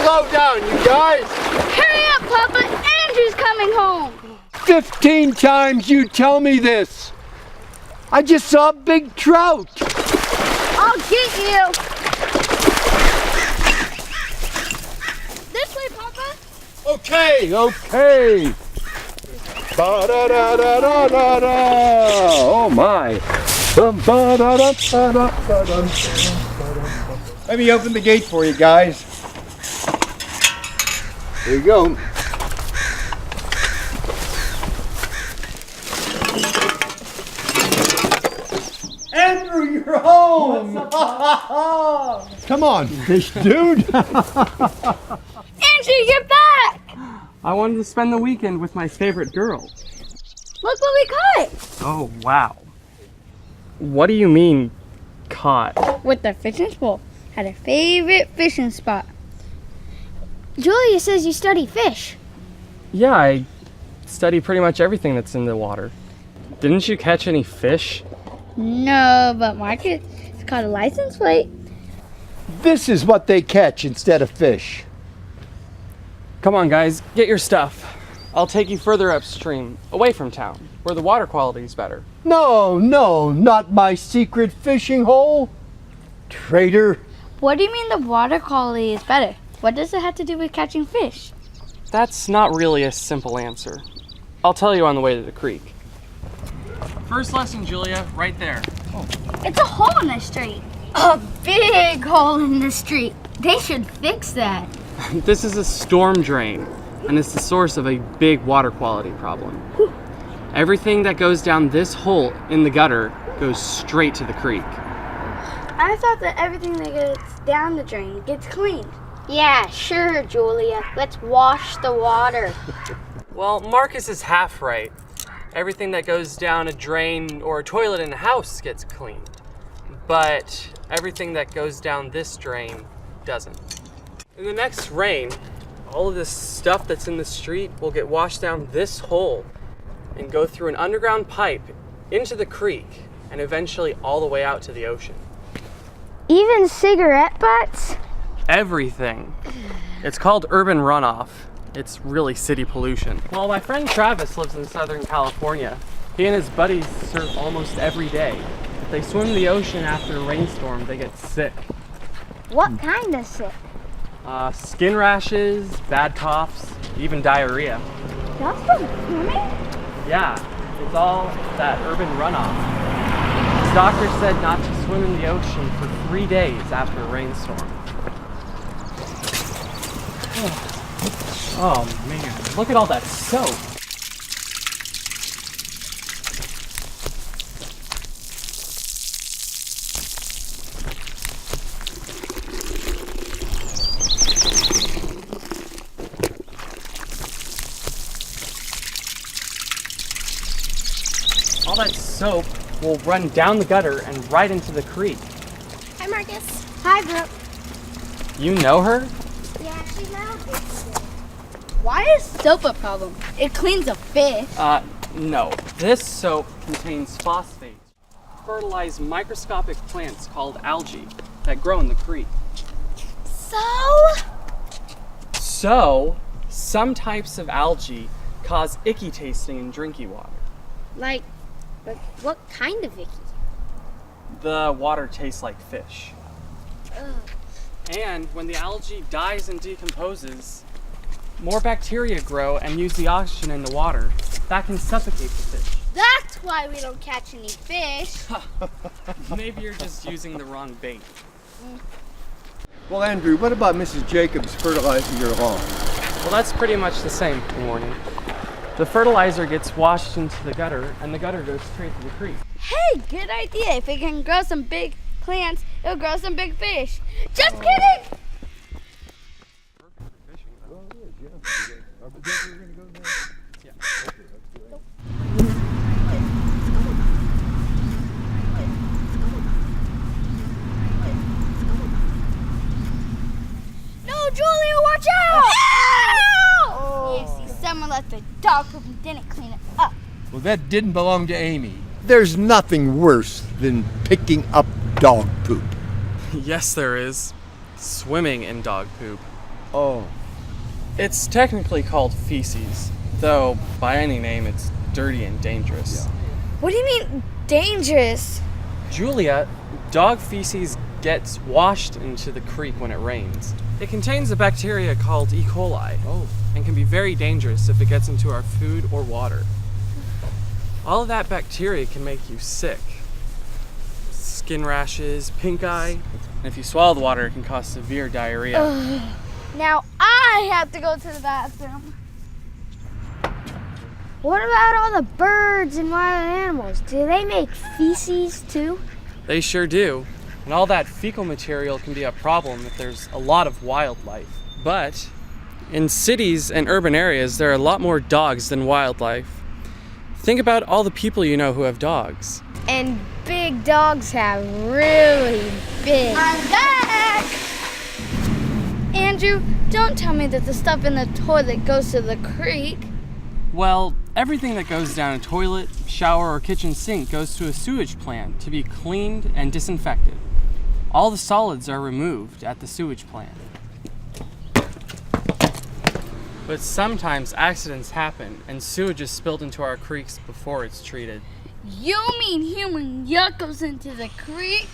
slow down, you guys. Hurry up, Papa. Andrew's coming home. 15 times you tell me this. I just saw a big trout. I'll get you. This way, Papa. Okay. Ba-da-da-da-da-da-da. Oh my. Let me open the gate for you guys. There you go. Andrew, you're home! Come on, fish dude! Andrew, you're back. I wanted to spend the weekend with my favorite girl. Look what we caught. Oh, wow. What do you mean, caught? With the fishing pole. Had a favorite fishing spot. Julia says you study fish. Yeah, I study pretty much everything that's in the water. Didn't you catch any fish? No, but Marcus caught a license plate. This is what they catch instead of fish. Come on, guys, get your stuff. I'll take you further upstream, away from town, where the water quality is better. No, not my secret fishing hole. Traitor. What do you mean the water quality is better? What does it have to do with catching fish? That's not really a simple answer. I'll tell you on the way to the creek. First lesson, Julia, right there. It's a hole in the street. A big hole in the street. They should fix that. This is a storm drain, and it's the source of a big water quality problem. Everything that goes down this hole in the gutter goes straight to the creek. I thought that everything that gets down the drain gets cleaned. Yeah, sure, Julia. Let's wash the water. Well, Marcus is half right. Everything that goes down a drain or a toilet in a house gets cleaned. But everything that goes down this drain doesn't. In the next rain, all of this stuff that's in the street will get washed down this hole and go through an underground pipe into the creek and eventually all the way out to the ocean. Even cigarette butts? Everything. It's called urban runoff. It's really city pollution. Well, my friend Travis lives in Southern California. He and his buddies surf almost every day. If they swim in the ocean after a rainstorm, they get sick. What kind of sick? Skin rashes, bad coughs, even diarrhea. That's from swimming? Yeah, it's all that urban runoff. His doctor said not to swim in the ocean for 3 days after a rainstorm. Oh man, look at all that soap. All that soap will run down the gutter and right into the creek. Hi, Marcus. Hi, Brooke. You know her? Yeah, she's my old babysitter. Why is soap a problem? It cleans a fish. No. This soap contains phosphates, fertilize microscopic plants called algae that grow in the creek. So, some types of algae cause icky tasting in drinking water. Like what kind of icky? The water tastes like fish. Ugh. And when the algae dies and decomposes, more bacteria grow and use the oxygen in the water. That can suffocate the fish. That's why we don't catch any fish. Maybe you're just using the wrong bait. Well, Andrew, what about Mrs. Jacobs fertilizing your lawn? Well, that's pretty much the same. Good morning. The fertilizer gets washed into the gutter, and the gutter goes straight to the creek. Hey, good idea. If it can grow some big plants, it'll grow some big fish. Just kidding. No, Julia, watch out! You see, someone left the dog poop and didn't clean it up. Well, that didn't belong to Amy. There's nothing worse than picking up dog poop. Yes, there is. Swimming in dog poop. Oh. It's technically called feces, though by any name it's dirty and dangerous. What do you mean, dangerous? Julia, dog feces gets washed into the creek when it rains. It contains a bacteria called E. coli and can be very dangerous if it gets into our food or water. All of that bacteria can make you sick. Skin rashes, pink eye, and if you swallow the water, it can cause severe diarrhea. Now I have to go to the bathroom. What about all the birds and wild animals? Do they make feces too? They sure do. And all that fecal material can be a problem if there's a lot of wildlife. But in cities and urban areas, there are a lot more dogs than wildlife. Think about all the people you know who have dogs. And big dogs have really big. I'm back! Andrew, don't tell me that the stuff in the toilet goes to the creek. Well, everything that goes down a toilet, shower, or kitchen sink goes to a sewage plant to be cleaned and disinfected. All the solids are removed at the sewage plant. But sometimes accidents happen and sewage is spilled into our creeks before it's treated. You mean human yuck goes into the creek?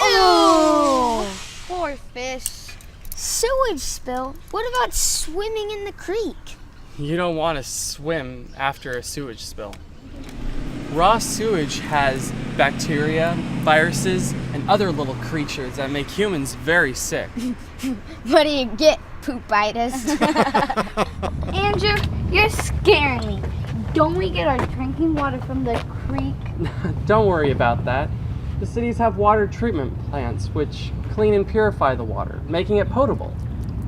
Oh, poor fish. Sewage spill? What about swimming in the creek? You don't want to swim after a sewage spill. Raw sewage has bacteria, viruses, and other little creatures that make humans very sick. What do you get, poopitis? Andrew, you're scaring me. Don't we get our drinking water from the creek? Don't worry about that. The cities have water treatment plants which clean and purify the water, making it potable.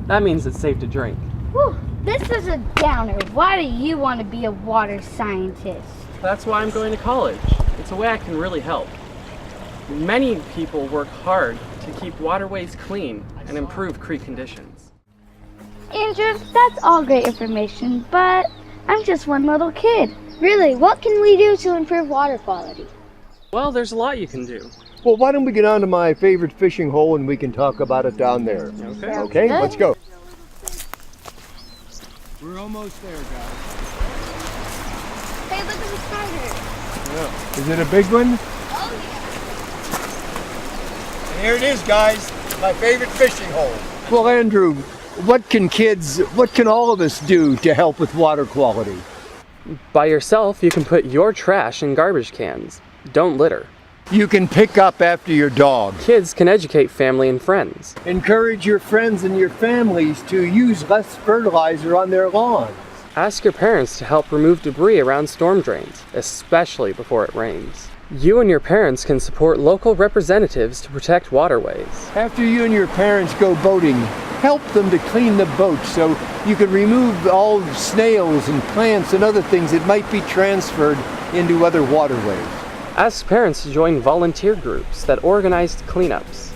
That means it's safe to drink. Whew, this is a downer. Why do you want to be a water scientist? That's why I'm going to college. It's a way I can really help. Many people work hard to keep waterways clean and improve creek conditions. Andrew, that's all great information, but I'm just one little kid. Really, what can we do to improve water quality? Well, there's a lot you can do. Well, why don't we get on to my favorite fishing hole and we can talk about it down there. Okay. Okay, let's go. We're almost there, guys. Hey, look at the spider. Is it a big one? Oh, yeah. And here it is, guys. My favorite fishing hole. Well, Andrew, what can all of us do to help with water quality? By yourself, you can put your trash in garbage cans. Don't litter. You can pick up after your dog. Kids can educate family and friends. Encourage your friends and your families to use less fertilizer on their lawns. Ask your parents to help remove debris around storm drains, especially before it rains. You and your parents can support local representatives to protect waterways. After you and your parents go boating, help them to clean the boat so you can remove all snails and plants and other things that might be transferred into other waterways. Ask parents to join volunteer groups that organize cleanups.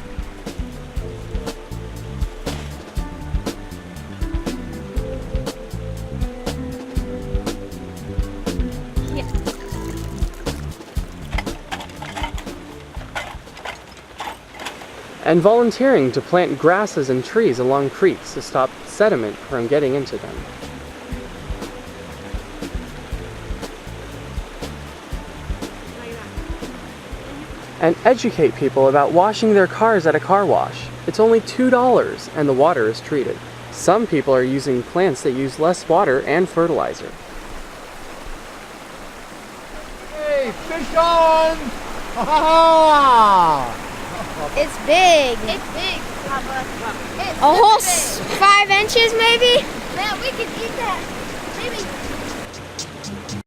And volunteering to plant grasses and trees along creeks to stop sediment from getting into them. And educate people about washing their cars at a car wash. It's only $2 and the water is treated. Some people are using plants that use less water and fertilizer. Hey, fish on! Ha ha! It's big. It's big, Papa. A whole 5 inches maybe? Man, we could eat that. Maybe